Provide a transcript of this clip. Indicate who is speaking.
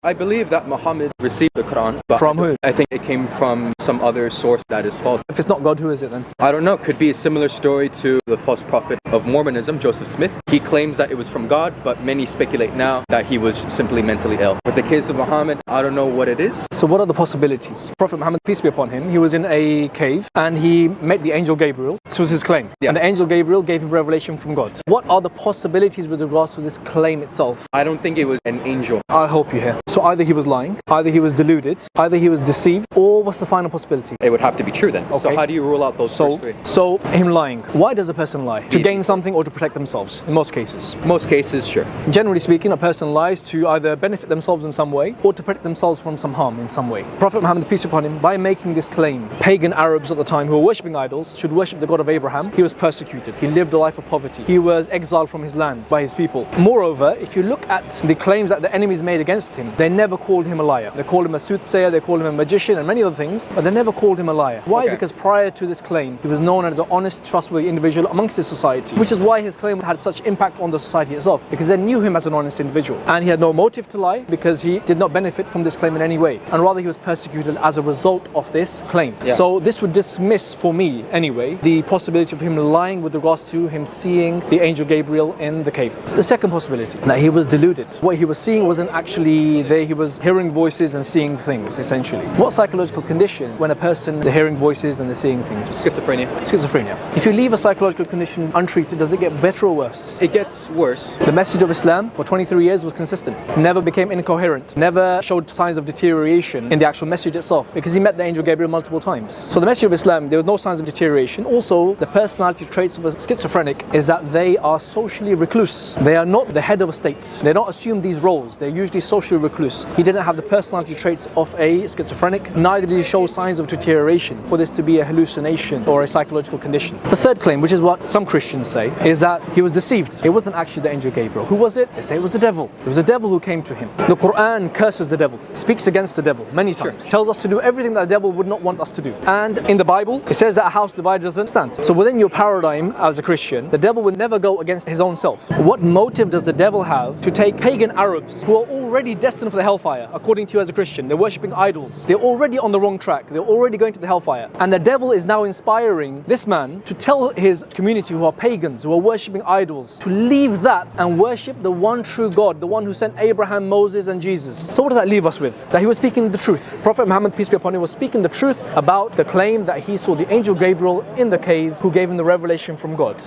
Speaker 1: I believe that Muhammad received the Quran. But
Speaker 2: From who?
Speaker 1: I think it came from some other source that is false.
Speaker 2: If it's not God, who is it then?
Speaker 1: I don't know. Could be a similar story to the false prophet of Mormonism, Joseph Smith. He claims that it was from God, but many speculate now that he was simply mentally ill. With the case of Muhammad, I don't know what it is.
Speaker 2: So what are the possibilities? Prophet Muhammad, peace be upon him, he was in a cave and he met the angel Gabriel. This was his claim.
Speaker 1: Yeah.
Speaker 2: And the angel Gabriel gave him revelation from God. What are the possibilities with regards to this claim itself?
Speaker 1: I don't think it was an angel.
Speaker 2: I'll help you here. So either he was lying, either he was deluded, either he was deceived, or what's the final possibility?
Speaker 1: It would have to be true then.
Speaker 2: Okay.
Speaker 1: So how do you rule out those first three?
Speaker 2: So him lying. Why does a person lie? To gain something or to protect themselves, in most cases.
Speaker 1: Most cases, sure.
Speaker 2: Generally speaking, a person lies to either benefit themselves in some way or to protect themselves from some harm in some way. Prophet Muhammad, peace be upon him, by making this claim, pagan Arabs at the time who were worshipping idols should worship the God of Abraham. He was persecuted. He lived a life of poverty. He was exiled from his land by his people. Moreover, if you look at the claims that the enemies made against him, they never called him a liar. They called him a soothsayer, they called him a magician and many other things, but they never called him a liar. Why?
Speaker 1: Okay.
Speaker 2: Because prior to this claim, he was known as an honest, trustworthy individual amongst his society, which is why his claim had such impact on the society itself, because they knew him as an honest individual. And he had no motive to lie because he did not benefit from this claim in any way. And rather he was persecuted as a result of this claim.
Speaker 1: Yeah.
Speaker 2: So this would dismiss, for me anyway, the possibility of him lying with regards to him seeing the angel Gabriel in the cave. The second possibility, that he was deluded. What he was seeing wasn't actually there, he was hearing voices and seeing things, essentially. What psychological condition when a person, they're hearing voices and they're seeing things?
Speaker 1: Schizophrenia.
Speaker 2: Schizophrenia. If you leave a psychological condition untreated, does it get better or worse?
Speaker 1: It gets worse.
Speaker 2: The message of Islam for 23 years was consistent. Never became incoherent. Never showed signs of deterioration in the actual message itself, because he met the angel Gabriel multiple times. So the message of Islam, there was no signs of deterioration. Also, the personality traits of a schizophrenic is that they are socially recluse. They are not the head of a state. They don't assume these roles. They're usually socially recluse. He didn't have the personality traits of a schizophrenic, neither did he show signs of deterioration for this to be a hallucination or a psychological condition. The third claim, which is what some Christians say, is that he was deceived. It wasn't actually the angel Gabriel. Who was it? They say it was the devil. It was the devil who came to him. The Quran curses the devil, speaks against the devil many times, tells us to do everything that the devil would not want us to do. And in the Bible, it says that a house divided doesn't stand. So within your paradigm as a Christian, the devil would never go against his own self. What motive does the devil have to take pagan Arabs who are already destined for the hellfire, according to you as a Christian? They're worshipping idols. They're already on the wrong track. They're already going to the hellfire. And the devil is now inspiring this man to tell his community who are pagans, who are worshipping idols, to leave that and worship the one true God, the one who sent Abraham, Moses and Jesus. So what does that leave us with? That he was speaking the truth. Prophet Muhammad, peace be upon him, was speaking the truth about the claim that he saw the angel Gabriel in the cave who gave him the revelation from God.